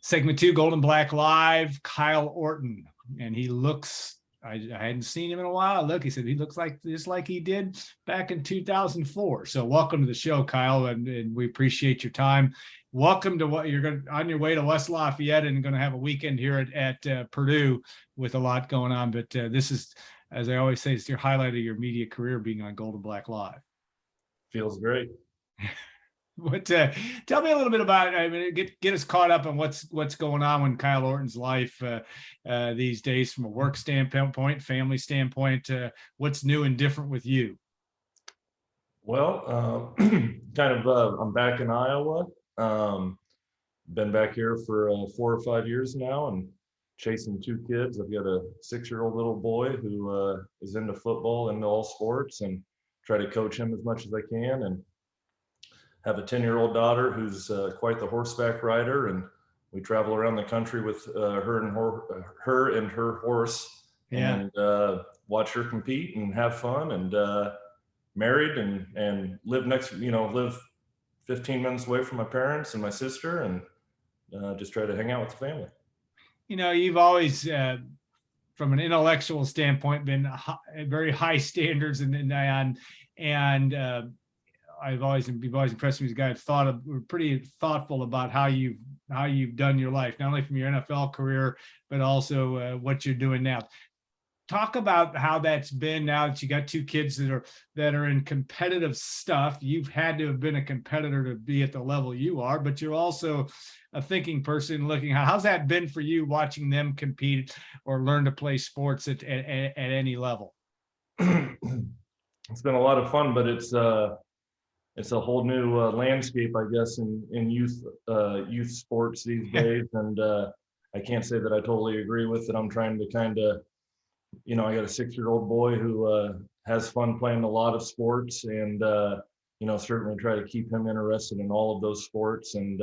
Segment 2, Gold and Black Live, Kyle Orton. And he looks, I hadn't seen him in a while. Look, he said he looks like just like he did back in 2004. So welcome to the show, Kyle, and we appreciate your time. Welcome to what you're going on your way to West Lafayette and going to have a weekend here at Purdue with a lot going on. But this is, as I always say, it's your highlight of your media career being on Gold and Black Live. Feels great. What tell me a little bit about, I mean, get us caught up on what's going on in Kyle Orton's life these days from a work standpoint, family standpoint. What's new and different with you? Well, I'm back in Iowa. Been back here for 4 or 5 years now and chasing 2 kids. I've got a 6-year-old little boy who is into football and all sports, and try to coach him as much as I can, and have a 10-year-old daughter who's quite the horseback rider, and we travel around the country with her and her horse, and watch her compete and have fun, and married and live 15 minutes away from my parents and my sister, and just try to hang out with the family. You know, you've always from an intellectual standpoint been very high standards, and you've always impressed me as a guy we're pretty thoughtful about how you've done your life, not only from your NFL career, but also what you're doing now. Talk about how that's been now that you got 2 kids that are in competitive stuff. You've had to have been a competitor to be at the level you are, but you're also a thinking person looking, how's that been for you watching them compete or learn to play sports at any level? It's been a lot of fun, but it's a whole new landscape, I guess, in youth sports these days. And I can't say that I totally agree with it. I'm trying to kind of, I got a 6-year-old boy who has fun playing a lot of sports, and certainly try to keep him interested in all of those sports, and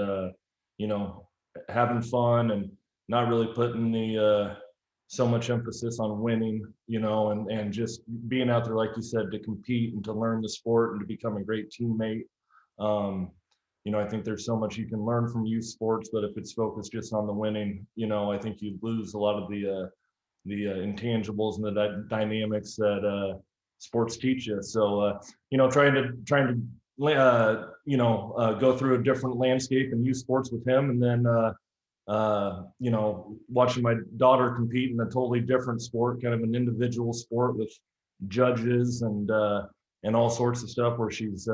having fun and not really putting the so much emphasis on winning, and just being out there, like you said, to compete and to learn the sport and to become a great teammate. I think there's so much you can learn from youth sports, but if it's focused just on the winning, I think you lose a lot of the intangibles and the dynamics that sports teach you. So, trying to go through a different landscape in youth sports with him, and then watching my daughter compete in a totally different sport, kind of an individual sport with judges and all sorts of stuff, where she's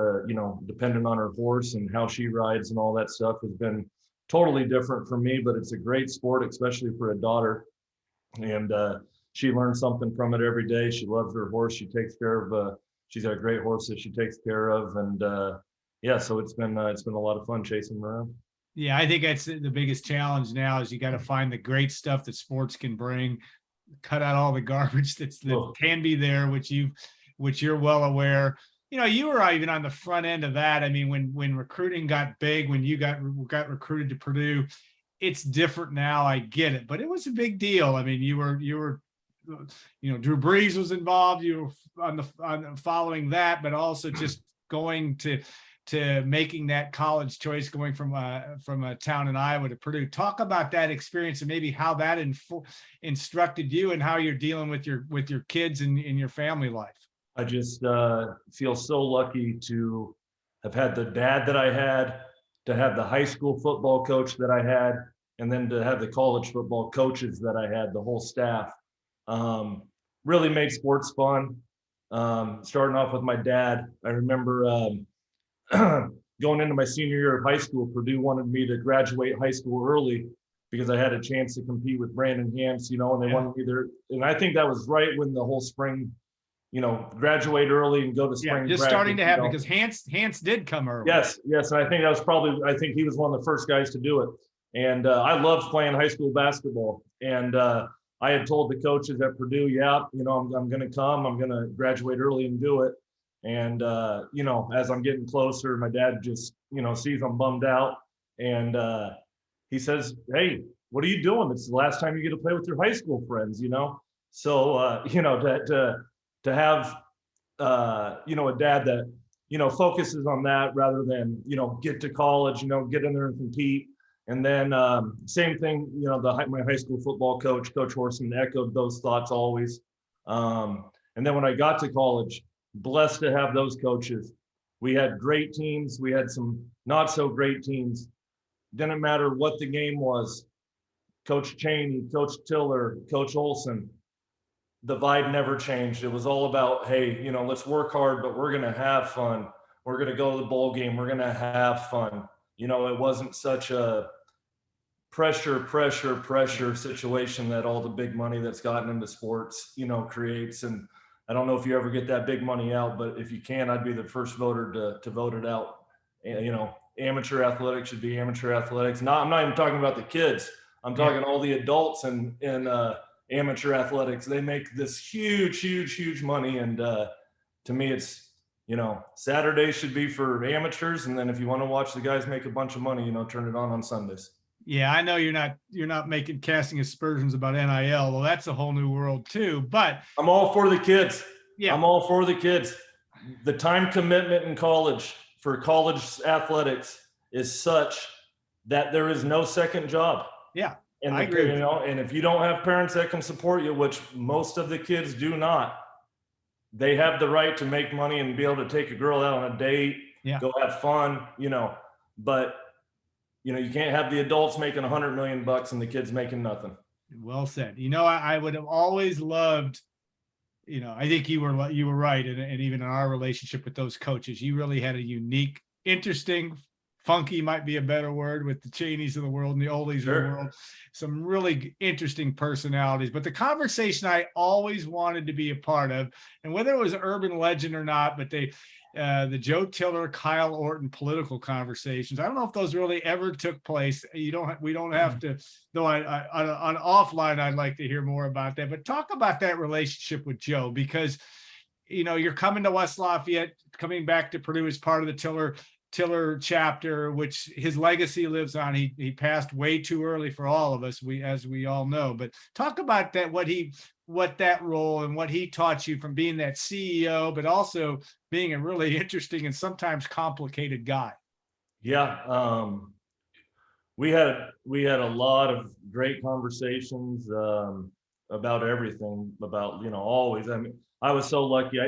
dependent on her horse and how she rides and all that stuff, has been totally different for me. But it's a great sport, especially for a daughter, and she learns something from it every day. She loves her horse. She takes care of she's got a great horse that she takes care of, and so it's been a lot of fun chasing them around. Yeah, I think that's the biggest challenge now, is you got to find the great stuff that sports can bring, cut out all the garbage that can be there, which you're well aware. You were even on the front end of that. I mean, when recruiting got big, when you got recruited to Purdue, it's different now. I get it, but it was a big deal. I mean, you were Drew Brees was involved. You were on following that, but also just going to making that college choice, going from a town in Iowa to Purdue. Talk about that experience and maybe how that instructed you and how you're dealing with your kids and in your family life. I just feel so lucky to have had the dad that I had, to have the high school football coach that I had, and then to have the college football coaches that I had, the whole staff. Really made sports fun. Starting off with my dad, I remember going into my senior year of high school, Purdue wanted me to graduate high school early because I had a chance to compete with Brandon Hance, and they wanted me there. And I think that was right when the whole spring, graduate early and go to spring. Yeah, just practice, starting to happen, because Hance did come early. Yes. And I think that was I think he was one of the first guys to do it. And I loved playing high school basketball. And I had told the coaches at Purdue, I'm going to come, I'm going to graduate early and do it. And, as I'm getting closer, my dad just, sees I'm bummed out. And he says, "Hey, what are you doing? It's the last time you get to play with your high school friends, So, to have, a dad that, focuses on that rather than, get to college, get in there and compete. And then same thing, you know, my high school football coach, Coach Orton, echoed those thoughts always. And then when I got to college, blessed to have those coaches. We had great teams. We had some not so great teams. Didn't matter what the game was. Coach Cheney, Coach Tiller, Coach Olson, the vibe never changed. It was all about, hey, you know, let's work hard, but we're going to have fun. We're going to go to the bowl game. We're going to have fun. You know, it wasn't such a pressure situation that all the big money that's gotten into sports, you know, creates. And I don't know if you ever get that big money out, but if you can, I'd be the first voter to vote it out. And, you know, amateur athletics should be amateur athletics. I'm not even talking about the kids. I'm talking all the adults in amateur athletics. They make this huge money. And to me, it's, you know, Saturday should be for amateurs. And then if you want to watch the guys make a bunch of money, you know, turn it on Sundays. Yeah, I know you're not making casting aspersions about NIL. Well, that's a whole new world too. But I'm all for the kids. Yeah, I'm all for the kids. The time commitment in college for college athletics is such that there is no second job. Yeah, and I agree. You know, and if you don't have parents that can support you, which most of the kids do not, they have the right to make money and be able to take a girl out on a date, go have fun, you know. But you know, you can't have the adults making $100 million and the kids making nothing. Well said. You know, I would have always loved, you know, I think you were right. And even in our relationship with those coaches, you really had a unique, interesting, funky might be a better word, with the Cheneys of the world and the Olies of the world, some really interesting personalities. But the conversation I always wanted to be a part of, and whether it was urban legend or not, but the Joe Tiller, Kyle Orton political conversations, I don't know if those really ever took place. We don't have to, though. On offline, I'd like to hear more about that. But talk about that relationship with Joe, because, you know, you're coming to West Lafayette, coming back to Purdue as part of the Tiller chapter, which his legacy lives on. He passed way too early for all of us, as we all know. But talk about that, what that role and what he taught you from being that CEO, but also being a really interesting and sometimes complicated guy. Yeah, we had a lot of great conversations about everything, about, you know, always. I mean, I was so lucky.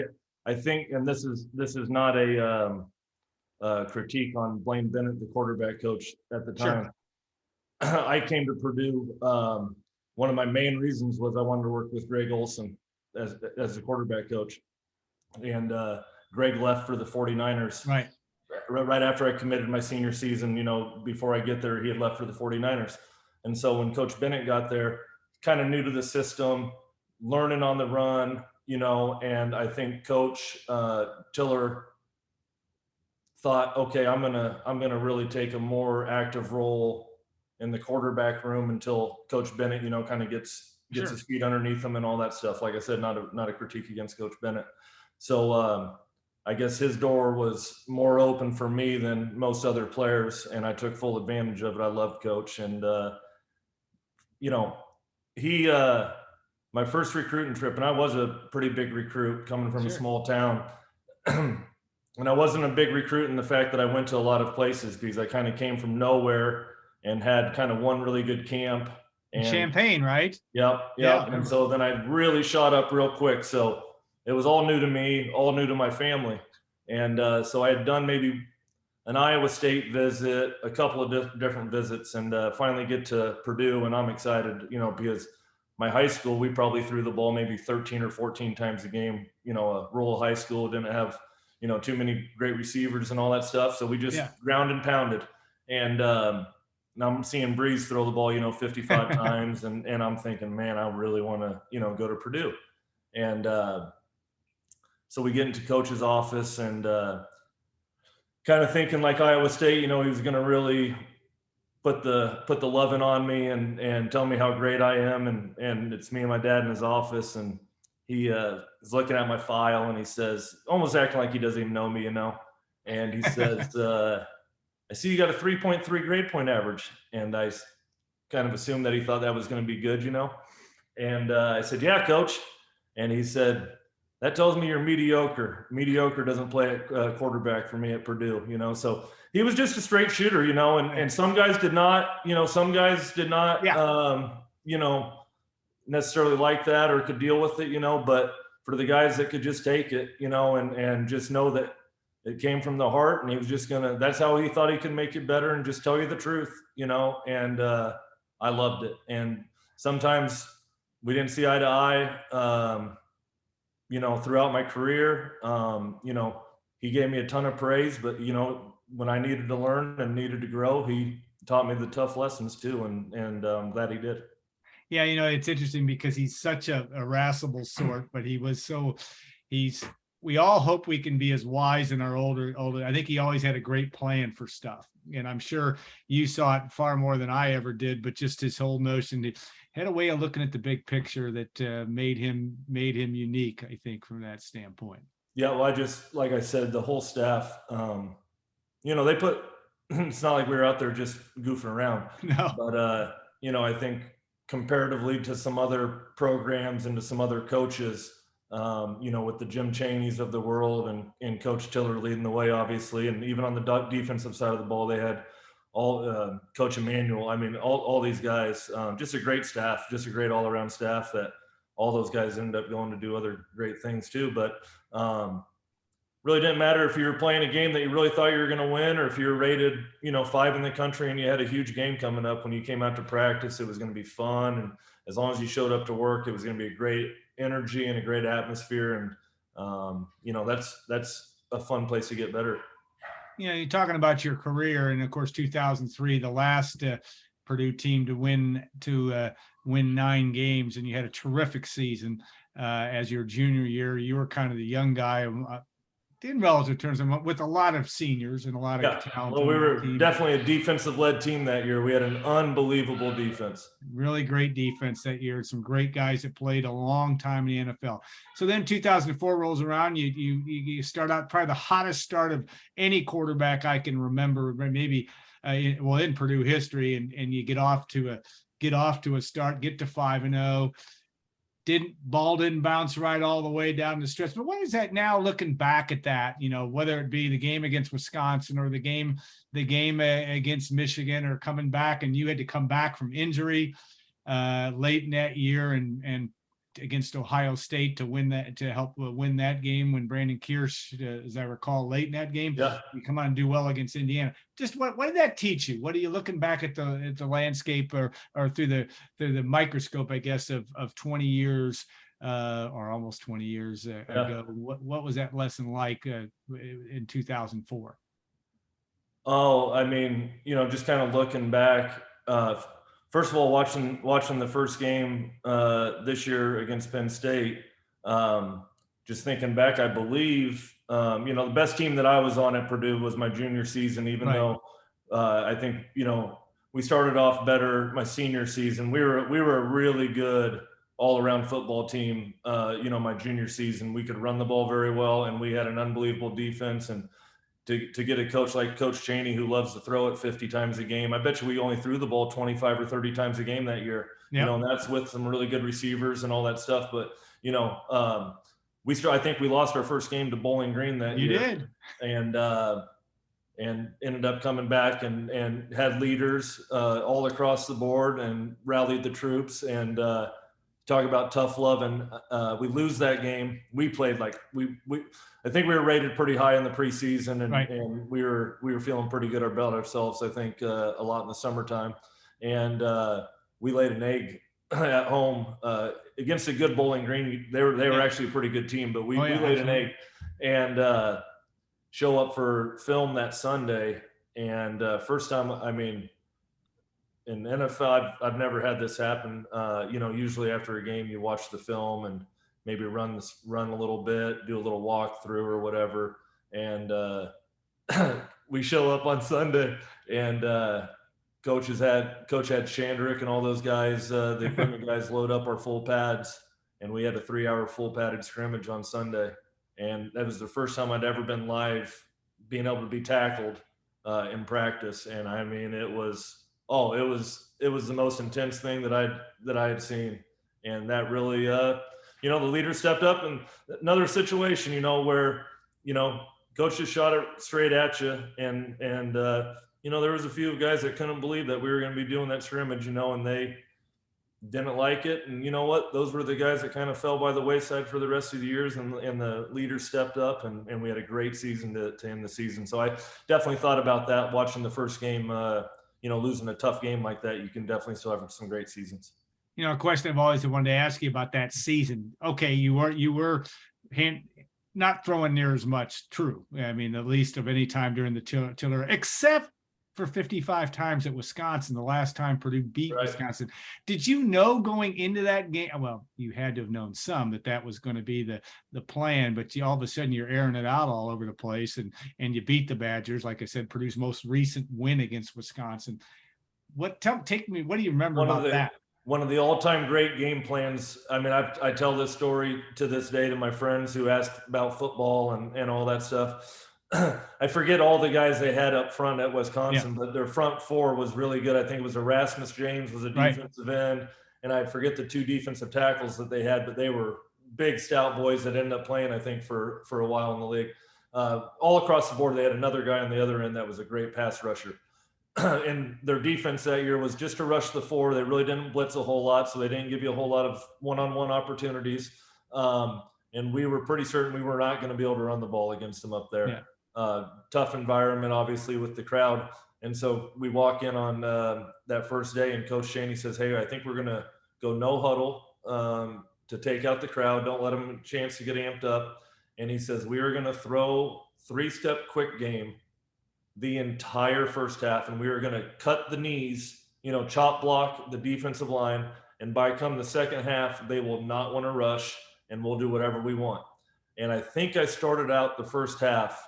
I think, and this is not a critique on Blaine Bennett, the quarterback coach at the time. Sure. I came to Purdue. One of my main reasons was I wanted to work with Greg Olson as the quarterback coach. And Greg left for the 49ers. Right after I committed my senior season, you know, before I get there, he had left for the 49ers. And so when Coach Bennett got there, kind of new to the system, learning on the run, you know, and I think Coach Tiller thought, okay, I'm gonna really take a more active role in the quarterback room until Coach Bennett, you know, kind of gets his feet underneath him and all that stuff. Like I said, not a critique against Coach Bennett. So I guess his door was more open for me than most other players, and I took full advantage of it. I loved Coach, and you know, he my first recruiting trip, and I was a pretty big recruit coming from a small town. And I wasn't a big recruit in the fact that I went to a lot of places, because I kind of came from nowhere and had kind of one really good camp. And Champaign, right? Yep. Yeah. And so then I really shot up real quick. So it was all new to me, all new to my family. And so I had done maybe an Iowa State visit, a couple of different visits, and finally get to Purdue. And I'm excited, you know, because my high school, we probably threw the ball maybe 13 or 14 times a game. You know, a rural high school didn't have, you know, too many great receivers and all that stuff. So we just ground and pounded. And now I'm seeing Breeze throw the ball, you know, 55 times. And I'm thinking, man, I really want to, you know, go to Purdue. And so we get into Coach's office and kind of thinking like Iowa State, you know, he was going to really put the loving on me and tell me how great I am. And it's me and my dad in his office. And he is looking at my file and he says, almost acting like he doesn't even know me, you know. And he says, I see you got a 3.3 grade point average. And I kind of assumed that he thought that was going to be good, you know. And I said, yeah, Coach. And he said, that tells me you're mediocre. Mediocre doesn't play at quarterback for me at Purdue, you know. So he was just a straight shooter, and some guys did not, Yeah. necessarily like that or could deal with it, but for the guys that could just take it, and just know that it came from the heart, and he was just that's how he thought he could make it better and just tell you the truth, and I loved it. And sometimes we didn't see eye to eye, throughout my career. He gave me a ton of praise, but when I needed to learn and needed to grow, he taught me the tough lessons too, and I'm glad he did. Yeah, it's interesting because he's such a irascible sort, but we all hope we can be as wise in our older. I think he always had a great plan for stuff. And I'm sure you saw it far more than I ever did, but just his whole notion, he had a way of looking at the big picture that made him unique, I think, from that standpoint. Yeah, well, like I said, the whole staff, they put, it's not like we were out there just goofing around. No. But, I think comparatively to some other programs and to some other coaches, with the Jim Chaneys of the world and Coach Tiller leading the way, obviously, and even on the defensive side of the ball, they had all Coach Emmanuel. I mean, all these guys, just a great staff, just a great all-around staff that all those guys ended up going to do other great things too. But really didn't matter if you were playing a game that you really thought you were going to win, or if you were rated, 5 in the country and you had a huge game coming up. When you came out to practice, it was going to be fun. And as long as you showed up to work, it was going to be a great energy and a great atmosphere. And, that's a fun place to get better. You're talking about your career, and of course, 2003, the last Purdue team to win 9 games, and you had a terrific season as your junior year. You were kind of the young guy in relative terms, with a lot of seniors and a lot of talent. Well, we were definitely a defensive-led team that year. We had an unbelievable defense. Really great defense that year. Some great guys that played a long time in the NFL. So then 2004 rolls around. You start out probably the hottest start of any quarterback I can remember, maybe in Purdue history, and you get off to a start, get to 5-0. Ball didn't bounce right all the way down the stretch. But what is that now, looking back at that, whether it be the game against Wisconsin or the game against Michigan, or coming back, and you had to come back from injury late in that year and against Ohio State to help win that game when Brandon Kirsch, as I recall, late in that game, you come on and do well against Indiana. Just what did that teach you? What are you looking back at the landscape or through the microscope, I guess, of 20 years or almost 20 years ago? What was that lesson like in 2004? Oh, I mean, just kind of looking back, first of all, watching the first game this year against Penn State, just thinking back, I believe, the best team that I was on at Purdue was my junior season, even though I think, we started off better my senior season. We were a really good all-around football team, my junior season. We could run the ball very well, and we had an unbelievable defense. And to get a coach like Coach Chaney, who loves to throw it 50 times a game. I bet you we only threw the ball 25 or 30 times a game that year. Yep. And that's with some really good receivers and all that stuff. But, I think we lost our first game to Bowling Green that year. You did. And ended up coming back and had leaders all across the board and rallied the troops. And talk about tough love. And we lose that game. We played like I think we were rated pretty high in the preseason, and we were feeling pretty good about ourselves, I think, a lot in the summertime. And we laid an egg at home against a good Bowling Green. They were actually a pretty good team, but we laid an egg and show up for film that Sunday. And first time, I mean, in NFL, I've never had this happen. Usually after a game, you watch the film and maybe run a little bit, do a little walkthrough or whatever. And we show up on Sunday, and Coach had Chandrick and all those guys, the equipment guys, load up our full pads, and we had a 3-hour full padded scrimmage on Sunday. And that was the first time I'd ever been live, being able to be tackled in practice. And I mean, it was the most intense thing that I had seen. And that really, the leader stepped up. And another situation, where, coach just shot it straight at you. And there was a few guys that couldn't believe that we were going to be doing that scrimmage, and they didn't like it. And you know what? Those were the guys that kind of fell by the wayside for the rest of the years, and the leaders stepped up, and we had a great season to end the season. So I definitely thought about that watching the first game. Losing a tough game like that, you can definitely still have some great seasons. A question I've always wanted to ask you about that season. Okay, you were not throwing near as much. True. I mean, the least of any time during the Tiller, except for 55 times at Wisconsin, the last time Purdue beat Wisconsin. Did you know going into that game? Well, you had to have known some that was going to be the plan, but all of a sudden you're airing it out all over the place, and you beat the Badgers. Like I said, Purdue's most recent win against Wisconsin. What do you remember about that? One of the all-time great game plans. I mean, I tell this story to this day to my friends who ask about football and all that stuff. I forget all the guys they had up front at Wisconsin, but their front four was really good. I think it was Erasmus James was a defensive end, and I forget the two defensive tackles that they had, but they were big, stout boys that ended up playing, I think, for a while in the league. All across the board, they had another guy on the other end that was a great pass rusher. And their defense that year was just to rush the four. They really didn't blitz a whole lot, so they didn't give you a whole lot of one-on-one opportunities. And we were pretty certain we were not going to be able to run the ball against them up there. Tough environment, obviously, with the crowd. And so we walk in on that first day, and Coach Shaney says, "Hey, I think we're going to go no huddle to take out the crowd. Don't let them a chance to get amped up." And he says, "We are going to throw three-step quick game the entire first half, and we were going to cut the knees, chop block the defensive line, and by come the second half, they will not want to rush, and we'll do whatever we want." And I think I started out the first half,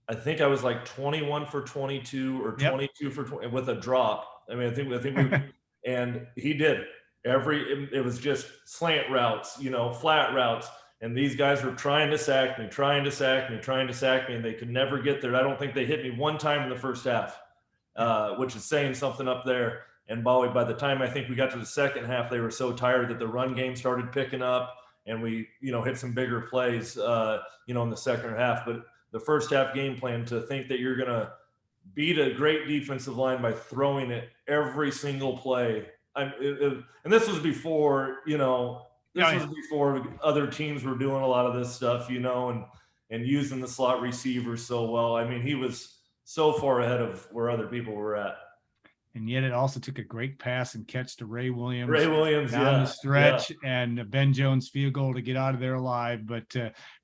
I think I was like 21 for 22 or 22 for 20 with a drop. I mean, I think we, and he did it was just slant routes, flat routes. And these guys were trying to sack me, and they could never get there. I don't think they hit me one time in the first half, which is saying something up there. And by the time I think we got to the second half, they were so tired that the run game started picking up, and we, hit some bigger plays, in the second half. But the first half game plan, to think that you're going to beat a great defensive line by throwing it every single play. And this was before, this was before other teams were doing a lot of this stuff, and using the slot receivers so well. I mean, he was so far ahead of where other people were at. And yet it also took a great pass and catch to Ray Williams down the stretch, and Ben Jones field goal to get out of there alive. But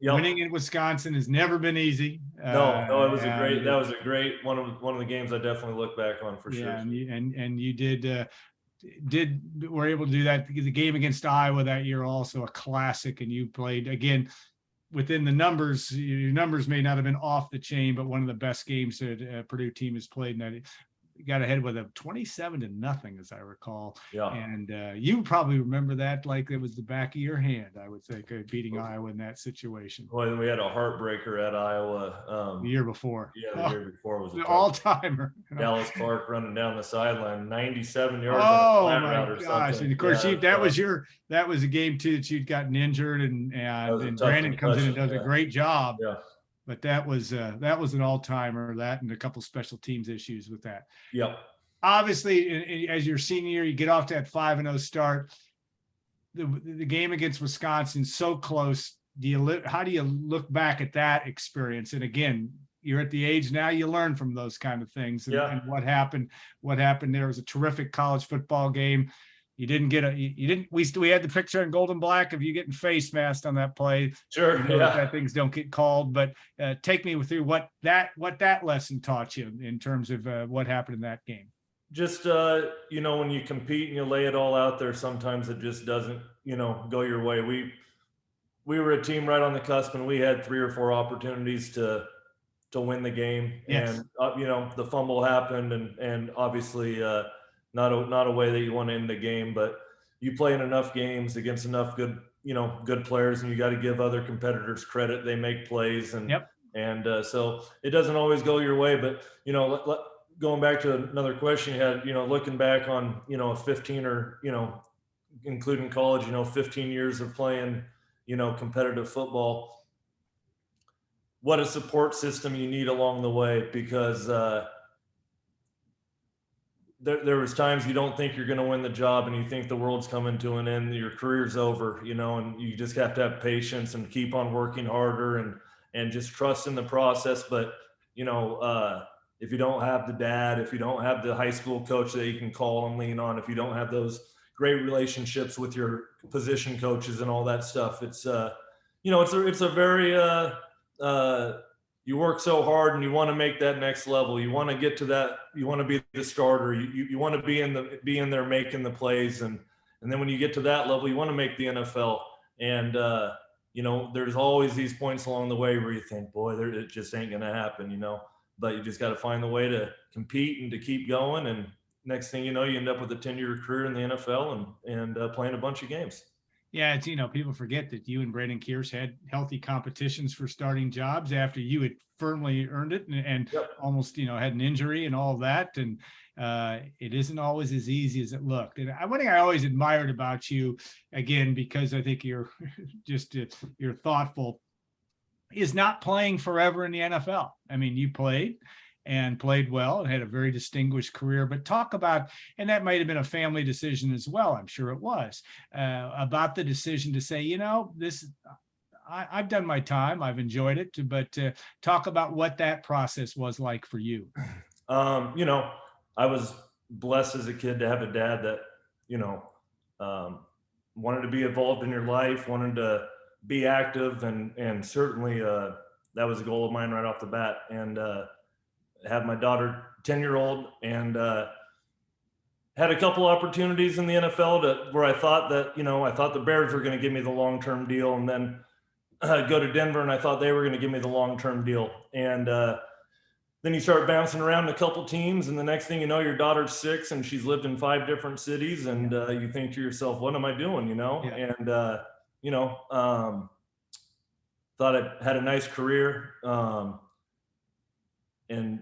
winning in Wisconsin has never been easy. No, it was that was a great one of the games I definitely look back on for sure. And you were able to do that. The game against Iowa that year, also a classic, and you played again within the numbers. Your numbers may not have been off the chain, but one of the best games that a Purdue team has played. And that got ahead with a 27-0, as I recall. Yeah. And you probably remember that like it was the back of your hand, I would think, beating Iowa in that situation. Well, we had a heartbreaker at Iowa the year before. Yeah, the year before was an all-timer. Dallas Clark running down the sideline, 97 yards. Oh my gosh! And of course, that was a game too that you'd gotten injured, and Brandon comes in and does a great job. Yeah. But that was an all-timer, that and a couple special teams issues with that. Yep. Obviously, as your senior year, you get off to that 5-0 start. The game against Wisconsin, so close. How do you look back at that experience? And again, you're at the age now you learn from those kind of things. And what happened there was a terrific college football game. We had the picture in gold and black of you getting face masked on that play. Sure. That things don't get called, but take me through what that lesson taught you in terms of what happened in that game. Just, when you compete and you lay it all out there, sometimes it just doesn't, go your way. We were a team right on the cusp, and we had 3 or 4 opportunities to win the game. Yes. And, the fumble happened, and obviously, not a way that you want to end the game, but you play in enough games against enough good players, and you got to give other competitors credit. They make plays, and so it doesn't always go your way. But going back to another question you had, looking back on 15 or including college, 15 years of playing competitive football. what a support system you need along the way, because there was times you don't think you're going to win the job and you think the world's coming to an end, your career's over, and you just have to have patience and keep on working harder and just trust in the process. But if you don't have the dad, if you don't have the high school coach that you can call and lean on, if you don't have those great relationships with your position coaches and all that stuff, it's it's a very you work so hard and you want to make that next level. You want to get to that. You want to be the starter. You want to be in there making the plays, and then when you get to that level, you want to make the NFL. And there's always these points along the way where you think, boy, it just ain't gonna happen, But you just got to find the way to compete and to keep going. And next thing you know, you end up with a 10-year career in the NFL and playing a bunch of games. Yeah, it's, people forget that you and Brandon Kearse had healthy competitions for starting jobs after you had firmly earned it and Yep. almost, had an injury and all of that. And it isn't always as easy as it looked. And one thing I always admired about you, again, because I think you're just, you're thoughtful, is not playing forever in the NFL. I mean, you played well and had a very distinguished career, but talk about, and that might have been a family decision as well, I'm sure it was, about the decision to say, I've done my time, I've enjoyed it, but talk about what that process was like for you. I was blessed as a kid to have a dad that, wanted to be involved in your life, wanted to be active, and certainly that was a goal of mine right off the bat. And have my daughter, 10-year-old, and had a couple opportunities in the NFL where I thought that, I thought the Bears were going to give me the long-term deal, and then go to Denver, and I thought they were going to give me the long-term deal. And then you start bouncing around a couple teams, and the next thing you know, your daughter's 6 and she's lived in 5 different cities, and you think to yourself, what am I doing, Yeah. And thought I had a nice career. And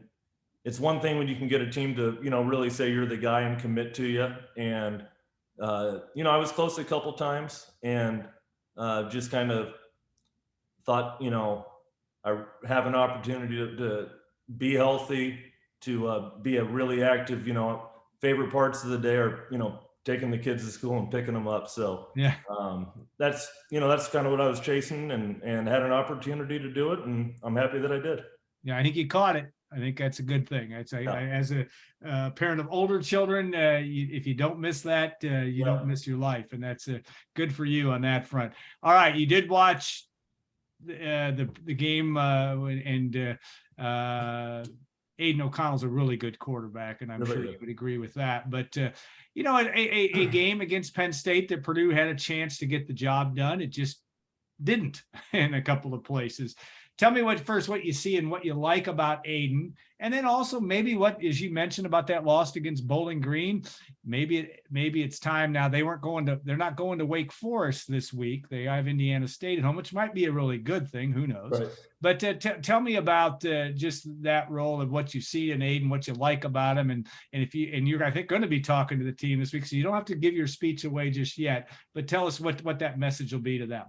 it's one thing when you can get a team to, really say you're the guy and commit to you. And, I was close a couple times, and just kind of thought, I have an opportunity to be healthy, to be a really active, favorite parts of the day are, taking the kids to school and picking them up. So Yeah. that's kind of what I was chasing, and had an opportunity to do it. And I'm happy that I did. Yeah, I think you caught it. I think that's a good thing. I'd say, as a parent of older children, if you don't miss that, you don't miss your life, and that's good for you on that front. All right, you did watch the game, and Aiden O'Connell's a really good quarterback, and I'm Really sure good. you would agree with that. But a game against Penn State that Purdue had a chance to get the job done, it just didn't in a couple of places. Tell me what you see and what you like about Aiden, and then also maybe what, as you mentioned about that loss against Bowling Green, maybe it's time now. They're not going to Wake Forest this week. They have Indiana State at home, which might be a really good thing. Who knows? Right. But tell me about just that role and what you see in Aiden, what you like about him, and you're, I think, going to be talking to the team this week, so you don't have to give your speech away just yet. But tell us what that message will be to them.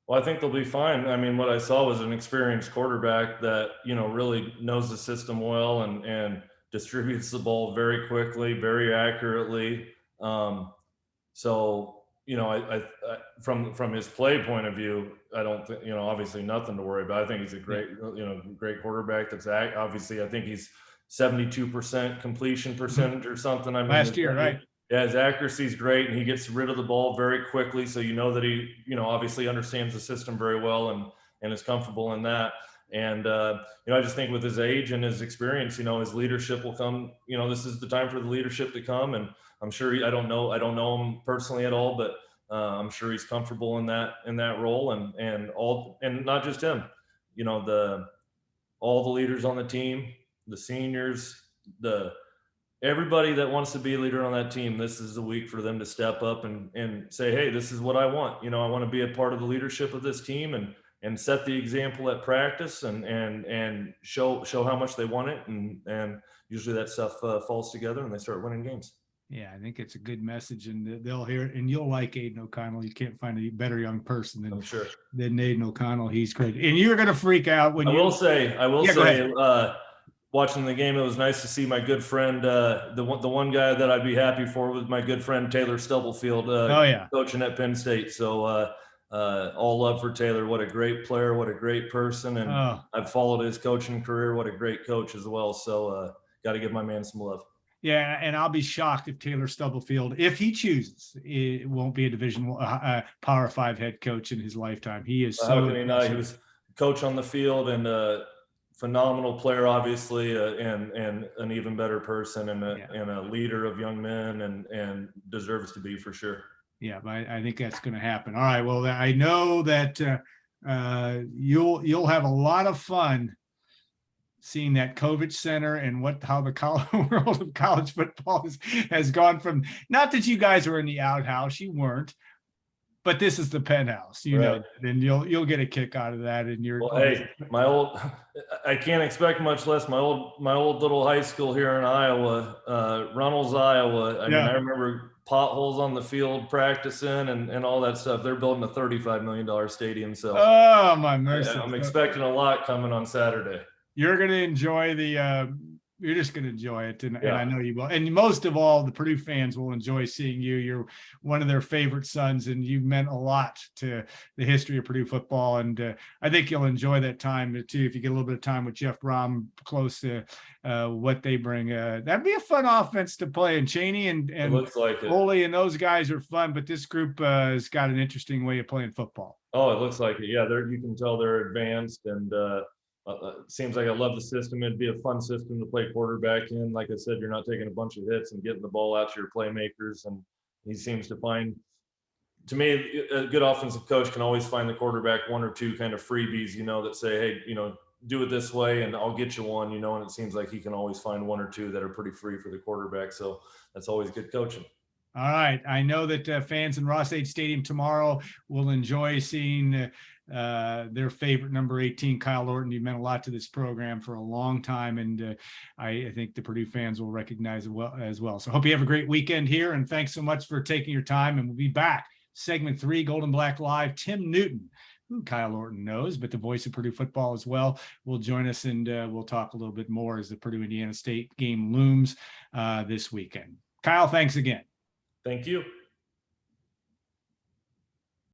Well, I think they'll be fine. I mean, what I saw was an experienced quarterback that, really knows the system well and distributes the ball very quickly, very accurately. So, I from his play point of view, I don't think, obviously nothing to worry about. I think he's a great quarterback. That's obviously, I think he's 72% completion percentage or something. I mean, Last year, right? Yeah, his accuracy is great, and he gets rid of the ball very quickly. So that he, obviously understands the system very well and is comfortable in that. And I just think with his age and his experience, his leadership will come. This is the time for the leadership to come, and I'm sure I don't know him personally at all, but I'm sure he's comfortable in that role, and not just him. All the leaders on the team, the seniors, everybody that wants to be a leader on that team, this is the week for them to step up and say, hey, this is what I want. I want to be a part of the leadership of this team and set the example at practice and show how much they want it. And usually that stuff falls together and they start winning games. Yeah, I think it's a good message, and they'll hear it, and you'll like Aiden O'Connell. You can't find a better young person I'm sure. than Aiden O'Connell. He's great, and you're gonna freak out when I will say, watching the game, it was nice to see my good friend, the one guy that I'd be happy for was my good friend Taylor Stubblefield, Oh yeah, coaching at Penn State. So all love for Taylor. What a great player, what a great person, and oh. I've followed his coaching career. What a great coach as well. So got to give my man some love. Yeah, and I'll be shocked if Taylor Stubblefield, if he chooses, it won't be a Division Power 5 head coach in his lifetime. He is How so can he not? He was coach on the field and a phenomenal player, obviously, and an even better person and a leader of young men, and deserves to be for sure. Yeah, but I think that's going to happen. All right. Well, I know that you'll have a lot of fun seeing that COVID center and how the world of college football has gone from, not that you guys were in the outhouse, you weren't, but this is the penthouse, know, then you'll get a kick out of that. And hey, I can't expect much less. My old little high school here in Iowa, Runnels, Iowa. I mean, I remember potholes on the field practicing and all that stuff. They're building a $35 million stadium. So, oh my mercy, I'm expecting a lot coming on Saturday. You're going to enjoy you're just going to enjoy it. And I know you will. And most of all, the Purdue fans will enjoy seeing you. You're one of their favorite sons, and you meant a lot to the history of Purdue football. And I think you'll enjoy that time too, if you get a little bit of time with Jeff Brom close to what they bring. That'd be a fun offense to play. And Chaney and looks like Ole and those guys are fun, but this group has got an interesting way of playing football. Oh, it looks like it. Yeah, you can tell they're advanced, and seems like I love the system. It'd be a fun system to play quarterback in. Like I said, you're not taking a bunch of hits and getting the ball out to your playmakers. And he seems to find, to me, a good offensive coach can always find the quarterback one or two kind of freebies, that say, hey, do it this way and I'll get you one, and it seems like he can always find one or two that are pretty free for the quarterback. So that's always good coaching. All right. I know that fans in Ross-Ade Stadium tomorrow will enjoy seeing their favorite number 18, Kyle Orton. You've meant a lot to this program for a long time, and I think the Purdue fans will recognize it as well. So hope you have a great weekend here, and thanks so much for taking your time, and we'll be back. Segment 3, Gold and Black Live. Tim Newton, who Kyle Orton knows, but the voice of Purdue football as well, will join us, and we'll talk a little bit more as the Purdue-Indiana State game looms this weekend. Kyle, thanks again. Thank you.